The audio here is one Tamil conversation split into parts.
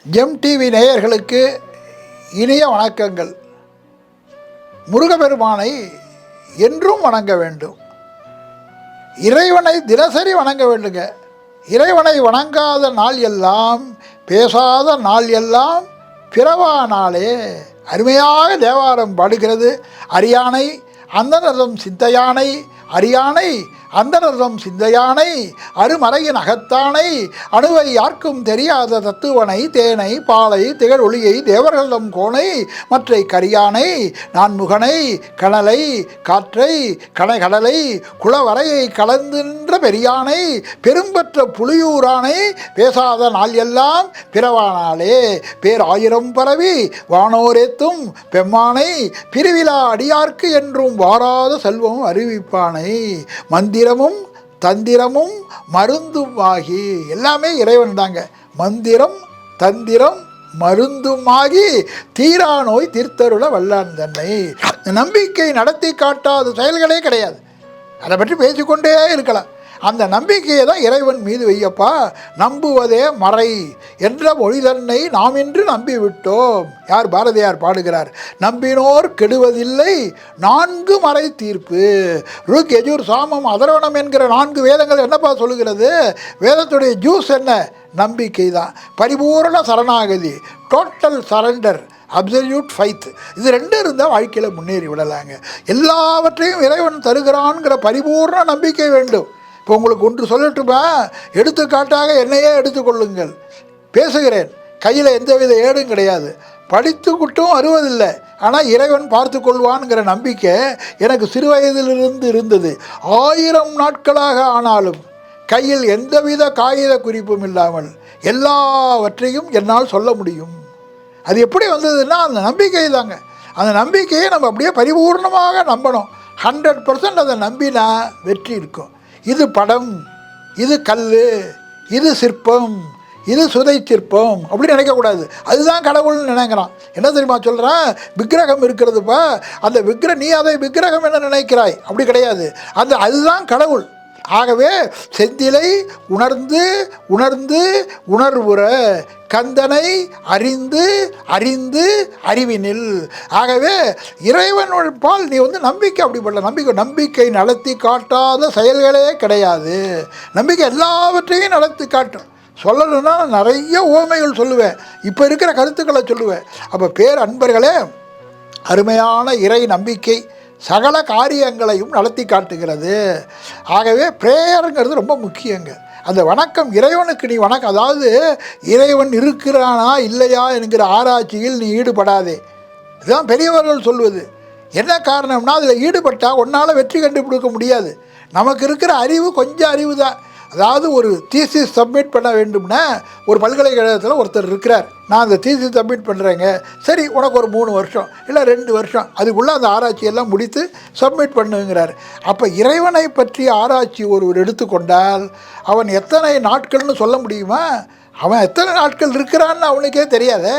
ஜெம் டிவி நேயர்களுக்கு இனிய வணக்கங்கள். முருகப்பெருமானை என்றும் வணங்க வேண்டும். இறைவனை தினசரி வணங்க வேண்டுங்க. இறைவனை வணங்காத நாள் எல்லாம், பேசாத நாள் எல்லாம் பிறவா நாளே. அருமையாக தேவாரம் பாடுகிறது. அரியானை அந்தனதம் சிந்தையானை, அரியானை அந்தனதம் சிந்தையானை, அருமறையின் அகத்தானை, அணுவை யார்க்கும் தெரியாத தத்துவனை, தேனை பாலை திகழ் ஒளியை தேவர்களம் கோனை, மற்றை கரியானை நான்முகனை, கனலை காற்றை கனைகடலை குளவரையை கலந்தின்ற பெரியானை, பெரும்பற்ற புலியூரானை, பேசாத நாள் எல்லாம் பிறவானாலே. பேர் ஆயிரம் பரவி வானோரேத்தும் பெம்மானை, பிரிவிழா அடியார்க்கு என்றும் வாராத செல்வம் அறிவிப்பானை, மந்திரமும் தந்திரமும் மருந்தும் ஆகி. எல்லாமே இறைவன் தாங்க. மந்திரம் தந்திரம் மருந்துமாகி தீரா நோய் தீர்த்தருள வல்லான் தன்னை. நம்பிக்கை நடத்தி காட்டாத செயல்களே கிடையாது. அதை பற்றி பேசிக்கொண்டே இருக்கலாம். அந்த நம்பிக்கையை தான் இறைவன் மீது வையப்பா. நம்புவதே மறை என்ற மொழி தன்னை நாம் இன்று நம்பிவிட்டோம். யார்? பாரதியார் பாடுகிறார். நம்பினோர் கெடுவதில்லை நான்கு மறை தீர்ப்பு. ருக் யஜுர் சாமம் அதர்வணம் என்கிற 4 வேதங்கள் என்னப்பா சொல்லுகிறது? வேதத்துடைய ஜூஸ் என்ன? நம்பிக்கை தான். பரிபூரண சரணாகதி, டோட்டல் சரண்டர், அப்சல்யூட் ஃபைத். இது 2 இருந்தால் வாழ்க்கையில் முன்னேறி விடலாங்க. எல்லாவற்றையும் இறைவன் தருகிறான்கிற பரிபூர்ண நம்பிக்கை வேண்டும். இப்போ உங்களுக்கு ஒன்று சொல்லட்டுமா? எடுத்துக்காட்டாக என்னையே எடுத்துக்கொள்ளுங்கள். பேசுகிறேன், கையில் எந்தவித ஏடும் கிடையாது, படித்துக்கிட்டும் வருவதில்லை. ஆனால் இறைவன் பார்த்து கொள்வான்கிற நம்பிக்கை எனக்கு சிறு வயதிலிருந்து இருந்தது. 1000 நாட்களாக ஆனாலும் கையில் எந்தவித காகித குறிப்பும் இல்லாமல் எல்லாவற்றையும் என்னால் சொல்ல முடியும். அது எப்படி வந்ததுன்னா அந்த நம்பிக்கை தாங்க. அந்த நம்பிக்கையை நம்ம அப்படியே பரிபூர்ணமாக நம்பணும். 100% அதை நம்பினா வெற்றி இருக்கும். இது படம், இது கல், இது சிற்பம், இது சுதை சிற்பம் அப்படி நினைக்கக்கூடாது. அதுதான் கடவுள்னு நினைக்கிறான். என்ன தெரியுமா சொல்கிறேன்? விக்கிரகம் இருக்கிறதுப்பா, அந்த நீ அதை விக்கிரகம் என்ன நினைக்கிறாய்? அப்படி கிடையாது. அதுதான் கடவுள். ஆகவே செந்திலை உணர்ந்து உணர்ந்து உணர்வுற, கந்தனை அறிந்து அறிந்து அறிவினில். ஆகவே இறைவன் பால் நீ நம்பிக்கை அப்படிப்பட்ட நம்பிக்கை நடத்தி காட்டாத செயல்களே கிடையாது. நம்பிக்கை எல்லாவற்றையும் நடத்தி காட்டும். சொல்லணும்னா நிறைய ஓமைகள் சொல்லுவேன், இப்போ இருக்கிற கருத்துக்களை சொல்லுவேன். அப்போ அன்பர்களே, அருமையான இறை நம்பிக்கை சகல காரியங்களையும் நடத்தி காட்டுகிறது. ஆகவே ப்ரேயருங்கிறது ரொம்ப முக்கியங்க. அந்த வணக்கம் இறைவனுக்கு நீ வணக்கம். அதாவது இறைவன் இருக்கிறானா இல்லையா என்கிற ஆராய்ச்சியில் நீ ஈடுபடாதே. இதுதான் பெரியவர்கள் சொல்வது. என்ன காரணம்னா, அதில் ஈடுபட்டால் ஒன்றால் வெற்றி கண்டுபிடிக்க முடியாது. நமக்கு இருக்கிற அறிவு கொஞ்சம் அறிவு தான். அதாவது ஒரு தீசிஸ் சப்மிட் பண்ண வேண்டும்னா, ஒரு பல்கலைக்கழகத்தில் ஒருத்தர் இருக்கிறார், நான் அந்த தீசிஸ் சப்மிட் பண்ணுறேங்க, சரி உனக்கு ஒரு 3 வருஷம் இல்லை 2 வருஷம் அதுக்குள்ளே அந்த ஆராய்ச்சியெல்லாம் முடித்து சப்மிட் பண்ணுங்கிறார். அப்போ இறைவனை பற்றிய ஆராய்ச்சி ஒருவர் எடுத்துக்கொண்டால் அவன் எத்தனை நாட்கள்னு சொல்ல முடியுமா? அவன் எத்தனை நாட்கள் இருக்கிறான்னு அவனுக்கே தெரியாதே.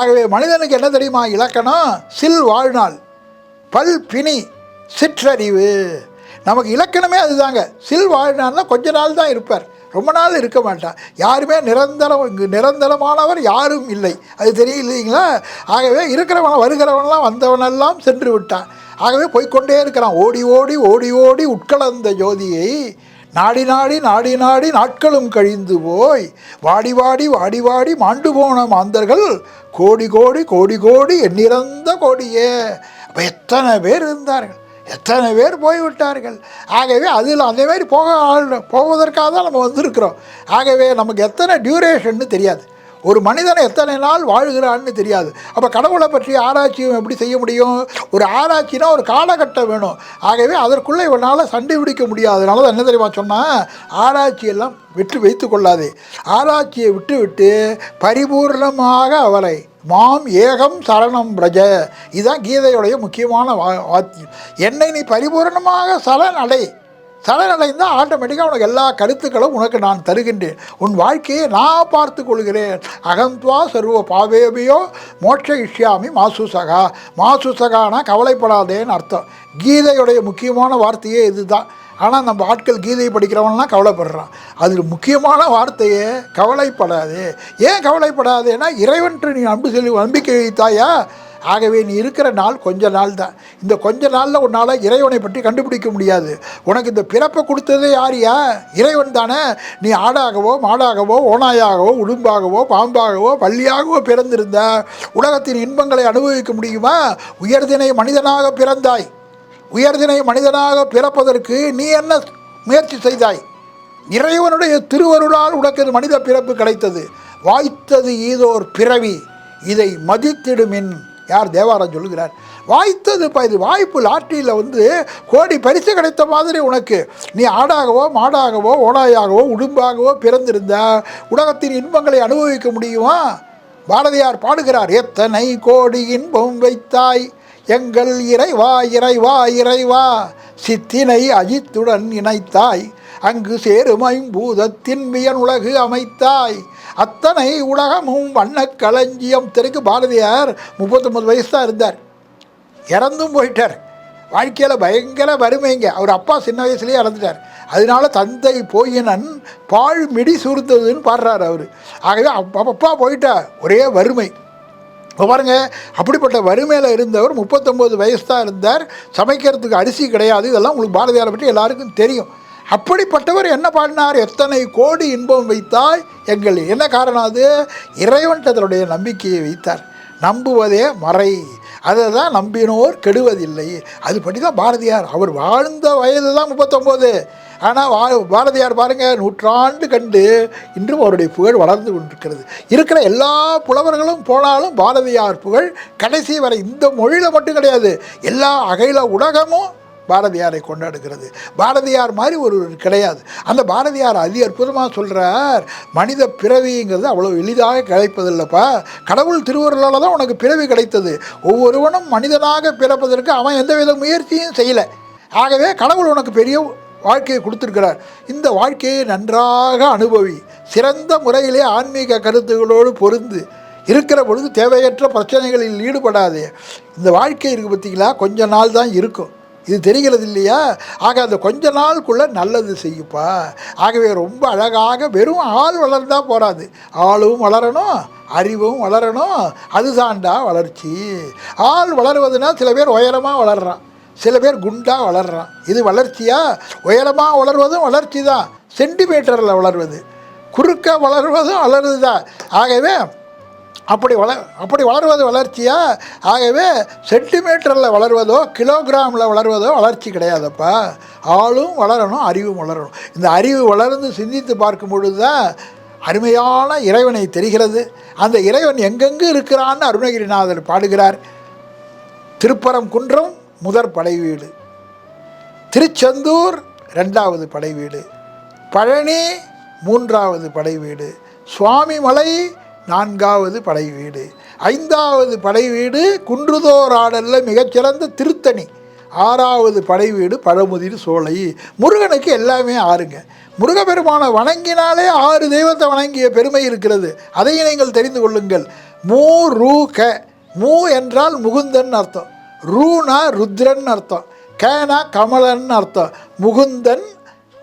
ஆகவே மனிதனுக்கு என்ன தெரியுமா இலக்கணம்? சில் வாழ்நாள், பல் பிணி, சிற்றறிவு. நமக்கு இலக்கணமே அதுதாங்க. சில் வாழ்நாள்னா கொஞ்ச நாள் தான் இருப்பார், ரொம்ப நாள் இருக்க மாட்டான். யாருமே நிரந்தரமானவர் யாரும் இல்லை, அது தெரியலைங்களா? ஆகவே இருக்கிறவன் வருகிறவனெல்லாம் வந்தவனெல்லாம் சென்று விட்டான். ஆகவே போய்கொண்டே இருக்கிறான். ஓடி ஓடி ஓடி ஓடி உட்கலந்த ஜோதியை நாடி நாடி நாடி நாடி நாட்களும் கழிந்து போய், வாடி வாடி வாடி வாடி மாண்டு போன மாந்தர்கள் கோடி கோடி கோடி கோடி எண்ணிறந்த கோடியே. அப்போ எத்தனை பேர் இருந்தார்கள், எத்தனை பேர் போய்விட்டார்கள். ஆகவே அதில் அதேமாதிரி போவதற்காக தான் நம்ம வந்திருக்கிறோம். ஆகவே நமக்கு எத்தனை டியூரேஷன்னு தெரியாது, ஒரு மனிதனை எத்தனை நாள் வாழ்கிறான்னு தெரியாது. அப்போ கடவுளை பற்றி ஆராய்ச்சியும் எப்படி செய்ய முடியும்? ஒரு ஆராய்ச்சினா ஒரு காலகட்டம் வேணும். ஆகவே அதற்குள்ளே இவனால் சண்டை பிடிக்க முடியாது. அதனால தான் என்ன தெரியுமா சொன்னால், ஆராய்ச்சியெல்லாம் வைத்து கொள்ளாதே. ஆராய்ச்சியை விட்டு பரிபூர்ணமாக அவரை மாம் ஏகம் சரணம் பிரஜ. இதுதான் கீதையுடைய முக்கியமான வாத்தியம். என்னை நீ பரிபூர்ணமாக சரணடைந்தால் ஆட்டோமேட்டிக்காக உனக்கு எல்லா கருத்துக்களும் உனக்கு நான் தருகின்றேன். உன் வாழ்க்கையை நான் பார்த்து கொள்கிறேன். அகம்த்வா சர்வ பாவேபியோ மோட்ச இஷ்யாமி மாசுசகா. மாசுசகானா கவலைப்படாதேன்னு அர்த்தம். கீதையுடைய முக்கியமான வார்த்தையே இதுதான். ஆனால் நம்ம ஆட்கள் கீதை படிக்கிறவன்லாம் கவலைப்படுறான். அதில் முக்கியமான வார்த்தையே கவலைப்படாது. ஏன் கவலைப்படாது? ஏன்னா இறைவன்ட்டு நீ நம்பிக்கை வைத்தாயா? ஆகவே நீ இருக்கிற நாள் கொஞ்ச நாள் தான். இந்த கொஞ்ச நாளில் உன்னால் இறைவனை பற்றி கண்டுபிடிக்க முடியாது. உனக்கு இந்த பிறப்பை கொடுத்ததே யாரியா? இறைவன் தானே. நீ ஆடாகவோ மாடாகவோ ஓநாயாகவோ உடும்பாகவோ பாம்பாகவோ பள்ளியாகவோ பிறந்திருந்த உலகத்தின் இன்பங்களை அனுபவிக்க முடியுமா? உயர்தினை மனிதனாக பிறந்தாய். உயர்தினை மனிதனாக பிறப்பதற்கு நீ என்ன முயற்சி செய்தாய்? இறைவனுடைய திருவருளால் உனக்கு மனித பிறப்பு கிடைத்தது. வாய்த்தது ஈதோர் பிறவி, இதை மதித்திடுமின். யார்? தேவாரம் சொல்லுகிறார். வாய்த்தது இது வாய்ப்பு. லாட்டரியில் கோடி பரிசு கிடைத்த மாதிரி உனக்கு நீ ஆடாகவோ மாடாகவோ ஓனாயாகவோ உடும்பாகவோ பிறந்திருந்த உலகத்தின் இன்பங்களை அனுபவிக்க முடியுமா? பாரதியார் பாடுகிறார், எத்தனை கோடி இன்பம் வைத்தாய் எங்கள் இறைவா இறைவா இறைவா, சித்தினை அஜித்துடன் இணைத்தாய், அங்கு சேரும் ஐம்பூதத்தின் வியன் உலகு அமைத்தாய், அத்தனை உலகமும் வண்ண களஞ்சியம். தெருக்கு பாரதியார் 39 வயசு தான் இருந்தார், இறந்தும் போயிட்டார். வாழ்க்கையில் பயங்கர வறுமைங்க. அவர் அப்பா சின்ன வயசுலேயே இறந்துட்டார். அதனால தந்தை போயினன் பாழ் மிடி சூர்ந்ததுன்னு பாடுறார் அவர். ஆகவே அப்பா போயிட்டார், ஒரே வறுமை. இப்போ பாருங்கள், அப்படிப்பட்ட வறுமையில் இருந்தவர் 39 வயசு தான் இருந்தார். சமைக்கிறதுக்கு அரிசி கிடையாது. இதெல்லாம் உங்களுக்கு பாரதியாரை பற்றி எல்லாருக்கும் தெரியும். அப்படிப்பட்டவர் என்ன பாடினார்? எத்தனை கோடி இன்பம் வைத்தாய் எங்கள். என்ன காரணம்? அது இறைவன் அதனுடைய நம்பிக்கையை வைத்தார். நம்புவதே மறை, அதை தான் நம்பினோர் கெடுவதில்லை. அதுபடி தான் பாரதியார். அவர் வாழ்ந்த வயது தான் 39. ஆனால் பாரதியார் பாருங்கள், நூற்றாண்டு கண்டு இன்றும் அவருடைய புகழ் வளர்ந்து கொண்டிருக்கிறது. இருக்கிற எல்லா புலவர்களும் போனாலும் பாரதியார் புகழ் கடைசி வரை. இந்த மொழியில் மட்டும் கிடையாது, எல்லா அகில உலகமும் பாரதியாரை கொண்டாடுகிறது. பாரதியார் மாதிரி ஒரு கிடையாது. அந்த பாரதியார் அதி அற்புதமாக சொல்கிறார், மனித பிறவிங்கிறது அவ்வளோ எளிதாக கிடைப்பதில்லைப்பா. கடவுள் திருவருளால் தான் உனக்கு பிறவி கிடைத்தது. ஒவ்வொருவனும் மனிதனாக பிறப்பதற்கு அவன் எந்தவித முயற்சியும் செய்யலை. ஆகவே கடவுள் உனக்கு பெரிய வாழ்க்கையை கொடுத்துருக்கிறார். இந்த வாழ்க்கையை நன்றாக அனுபவி. சிறந்த முறையிலே ஆன்மீக கருத்துகளோடு பொருந்து இருக்கிற பொழுது தேவையற்ற பிரச்சனைகளில் ஈடுபடாதே. இந்த வாழ்க்கை இருக்குது பார்த்திங்களா, கொஞ்ச நாள் தான் இருக்கும். இது தெரிகிறது இல்லையா? ஆக அந்த கொஞ்ச நாளுக்குள்ளே நல்லது செய்யுப்பா. ஆகவே ரொம்ப அழகாக வெறும் ஆள் வளர்ந்தால் போகாது, ஆளும் வளரணும், அறிவும் வளரணும். அதுதான்டா வளர்ச்சி. ஆள் வளருவதுன்னா சில பேர் உயரமாக வளர்கிறான், சில பேர் குண்டாக வளர்கிறான். இது வளர்ச்சியா? உயரமாக வளர்வதும் வளர்ச்சி தான், சென்டிமீட்டரில் வளர்வது. குறுக்க வளர்வதும் வளருது தான். ஆகவே அப்படி வளர்வது வளர்ச்சியா? ஆகவே சென்டிமீட்டரில் வளர்வதோ கிலோகிராமில் வளர்வதோ வளர்ச்சி கிடையாதப்பா. ஆளும் வளரணும், அறிவும் வளரணும். இந்த அறிவு வளர்ந்து சிந்தித்து பார்க்கும் பொழுது தான் அருமையான இறைவனை தெரிகிறது. அந்த இறைவன் எங்கெங்கு இருக்கிறான்னு அருணகிரிநாதர் பாடுகிறார். திருப்பரங்குன்றம் முதற் படை வீடு, திருச்செந்தூர் 2வது படை வீடு, பழனி 3வது படை வீடு, சுவாமிமலை 4வது படை வீடு, 5வது படை வீடு குன்றுதோர் ஆடலில் மிகச்சிறந்த திருத்தணி, 6வது படை வீடு பழமுதிர் சோலை. முருகனுக்கு எல்லாமே 6ங்க. முருகப்பெருமானை வணங்கினாலே 6 தெய்வத்தை வணங்கிய பெருமை இருக்கிறது. அதையும் நீங்கள் தெரிந்து கொள்ளுங்கள். மூ ரூ க. மூ என்றால் முகுந்தன் அர்த்தம், ரூனா ருத்ரன் அர்த்தம், கேனா கமலன் அர்த்தம். முகுந்தன்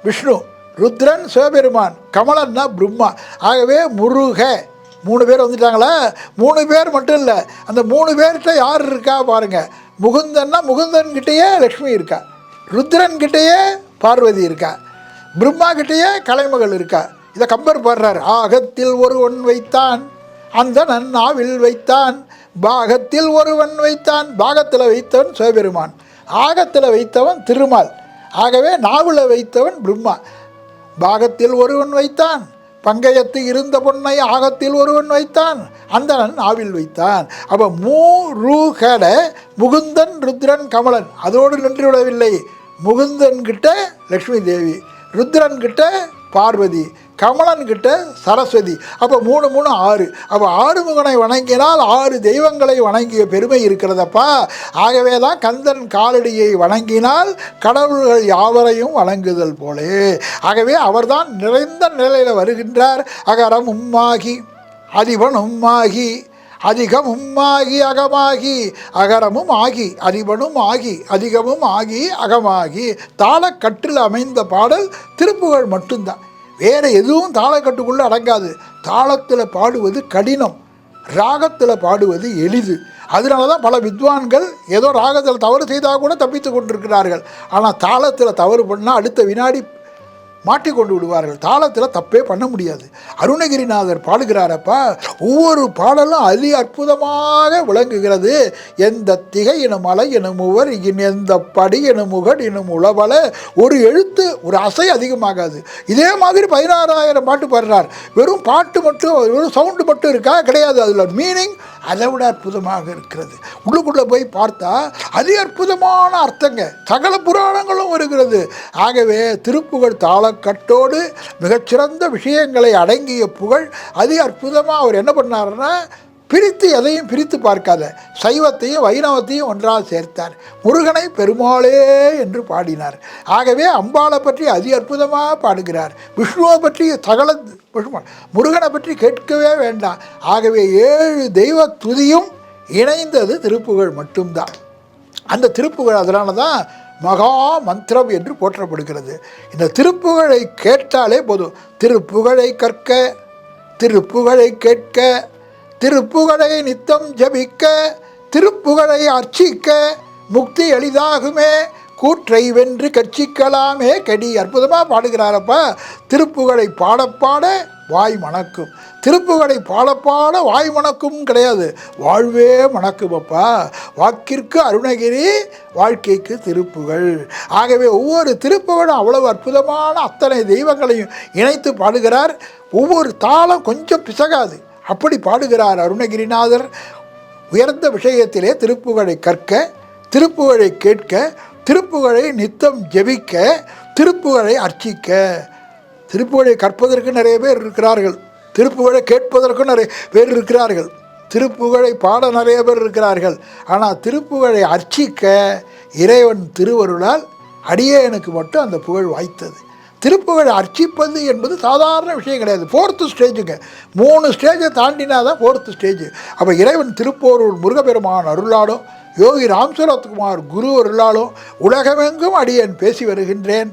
விஷ்ணு, ருத்ரன் சிவபெருமான், கமலன்னா பிரம்மா. ஆகவே முருக 3 பேர் வந்துட்டாங்களா? 3 பேர் மட்டும் இல்லை, அந்த 3 பேர்கிட்ட யார் இருக்கா பாருங்கள். முகுந்தன்னா முகுந்தன்கிட்டேயே லக்ஷ்மி இருக்கா, ருத்ரன்கிட்டேயே பார்வதி இருக்கா, பிரம்மா கிட்டேயே கலைமகள் இருக்கா. இதை கம்பர் பாடுறார். ஆகத்தில் ஒருவன் வைத்தான், அந்த நன்னாவில் வைத்தான், பாகத்தில் ஒருவன் வைத்தான். பாகத்தில் வைத்தவன் சிவபெருமான், ஆகத்தில் வைத்தவன் திருமால். ஆகவே நாவில் வைத்தவன் பிரம்மா. பாகத்தில் ஒருவன் வைத்தான், பங்கயத்து இருந்த பொன்னை ஆகத்தில் ஒருவன் வைத்தான், அந்தணன் ஆவில் வைத்தான். அப்போ மூ ரூ கட முகுந்தன் ருத்ரன் கமலன். அதோடு நின்று விடவில்லை. முகுந்தன் கிட்ட லக்ஷ்மி தேவி, ருத்ரன் கிட்ட பார்வதி, கமலன் கிட்ட சரஸ்வதி. அப்போ 3 3 6. அப்போ 6 முகனை வணங்கினால் 6 தெய்வங்களை வணங்கிய பெருமை இருக்கிறதப்பா. ஆகவே தான் கந்தன் காலடியை வணங்கினால் கடவுள்கள் யாவரையும் வணங்குதல் போலே. ஆகவே அவர்தான் நிறைந்த நிலையில் வருகின்றார். அகரம் உம்மாகி அதிபன் உம்மாகி அதிகமும் ஆகி அகமாகி அகரமும் ஆகி அறிவனும் ஆகி அதிகமும் ஆகி அகமாகி தாளக்கட்டில் அமைந்த பாடல் திருப்புகழ் மட்டும்தான். வேறு எதுவும் தாளக்கட்டுக்குள்ளே அடங்காது. தாளத்தில் பாடுவது கடினம், ராகத்தில் பாடுவது எளிது. அதனால தான் பல வித்வான்கள் ஏதோ ராகத்தில் தவறு செய்தால் கூட தப்பித்து கொண்டிருக்கிறார்கள். ஆனால் தாளத்தில் தவறு பண்ணால் அடுத்த வினாடி மாட்டிக்கொண்டு விடுவார்கள். தாளத்தில் தப்பே பண்ண முடியாது. அருணகிரிநாதர் பாடுகிறாரப்பா, ஒவ்வொரு பாடலும் அதி அற்புதமாக விளங்குகிறது. எந்த திகை எனும் அலை எனும் உவர் எந்த படி எனும் முகட் எனும் உளவல, ஒரு எழுத்து ஒரு அசை அதிகமாகாது. இதே மாதிரி 16,000 பாட்டு பாடுறார். வெறும் பாட்டு மட்டும், வெறும் சவுண்டு மட்டும் இருக்கா? கிடையாது. அதில் மீனிங் அதை விட அற்புதமாக இருக்கிறது. உள்ளுக்குள்ளே போய் பார்த்தா அதி அற்புதமான அர்த்தங்க. சகல புராணங்களும் வருகிறது. ஆகவே திருப்புகழ் தாளக்கட்டோடு மிகச்சிறந்த விஷயங்களை அடங்கிய புகழ். அதி அற்புதமாக அவர் என்ன பண்ணாருன்னா, பிரித்து எதையும் பிரித்து பார்க்காத, சைவத்தையும் வைணவத்தையும் ஒன்றாக சேர்த்தார். முருகனை பெருமாளே என்று பாடினார். ஆகவே அம்பாளை பற்றி அதி அற்புதமாக பாடுகிறார். விஷ்ணுவை பற்றி சகல முருகனை பற்றி கேட்கவே வேண்டாம். ஆகவே 7 தெய்வ துதியும் இணைந்தது திருப்புகழ் மட்டும்தான். அந்த திருப்புகழ் அதனால தான் மகா மந்திரம் என்று போற்றப்படுகிறது. இந்த திருப்புகழை கேட்டாலே போதும். திருப்புகழை கற்க, திருப்புகழை கேட்க, திருப்புகழை நித்தம் ஜபிக்க, திருப்புகழை அர்ச்சிக்க, முக்தி எளிதாகுமே, கூற்றை வென்று கட்சிக்கலாமே கடி. அற்புதமாக பாடுகிறாரப்பா. திருப்புகழை பாடப்பாட வாய் மணக்கும். திருப்புகழை பாடப்பாட வாய் மணக்கும் கிடையாது, வாழ்வே மணக்குமப்பா. வாக்கிற்கு அருணகிரி, வாழ்க்கைக்கு திருப்புகழ். ஆகவே ஒவ்வொரு திருப்புகழும் அவ்வளவு அற்புதமான அத்தனை தெய்வங்களையும் இணைத்து பாடுகிறார். ஒவ்வொரு தாளம் கொஞ்சம் பிசகாது, அப்படி பாடுகிறார் அருணகிரிநாதர். உயர்ந்த விஷயத்திலே திருப்புகழை கற்க, திருப்புகழை கேட்க, திருப்புகழை நித்தம் ஜெபிக்க, திருப்புகழை அர்ச்சிக்க. திருப்புகழை கற்பதற்கு நிறைய பேர் இருக்கிறார்கள், திருப்புகழை கேட்பதற்கும் நிறைய பேர் இருக்கிறார்கள், திருப்புகழை பாட நிறைய பேர் இருக்கிறார்கள். ஆனால் திருப்புகழை அர்ச்சிக்க இறைவன் திருவருளால் அடியேனுக்கு மட்டும் அந்த புகழ் வாய்த்தது. திருப்புகழை அர்ச்சிப்பது என்பது சாதாரண விஷயம் கிடையாது. 4th ஸ்டேஜுங்க. 3 ஸ்டேஜை தாண்டினா தான் 4th ஸ்டேஜ். அப்போ இறைவன் திருப்போரூர் முருகப்பெருமான் அருளாலும், யோகி ராம்சரத்குமார் குரு அருளாலும் உலகமெங்கும் அடியேன் பேசி வருகின்றேன்.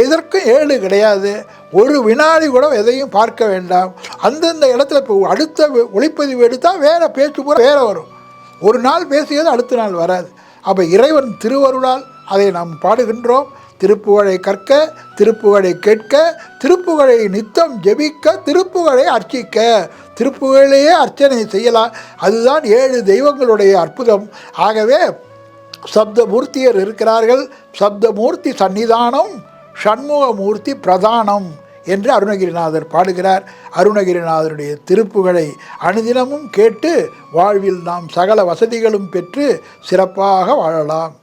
இதற்கும் 7 கிடையாது. ஒரு வினாடி கூட எதையும் பார்க்க வேண்டாம். அந்தந்த இடத்துல இப்போ அடுத்த ஒளிப்பதிவு எடுத்தால் வேறு பேச்சு பூரா வேறு வரும். ஒரு நாள் பேசியது அடுத்த நாள் வராது. அப்போ இறைவன் திருவருளால் அதை நாம் பாடுகின்றோம். திருப்புகழை கற்க, திருப்புகழை கேட்க, திருப்புகழை நித்தம் ஜெபிக்க, திருப்புகழை அர்ச்சிக்க. திருப்புகழையே அர்ச்சனை செய்யலாம். அதுதான் 7 தெய்வங்களுடைய அற்புதம். ஆகவே சப்தமூர்த்தியர் இருக்கிறார்கள். சப்தமூர்த்தி சன்னிதானம், ஷண்முகமூர்த்தி பிரதானம் என்று அருணகிரிநாதர் பாடுகிறார். அருணகிரிநாதருடைய திருப்புகழை அனுதினமும் கேட்டு வாழ்வில் நாம் சகல வசதிகளும் பெற்று சிறப்பாக வாழலாம்.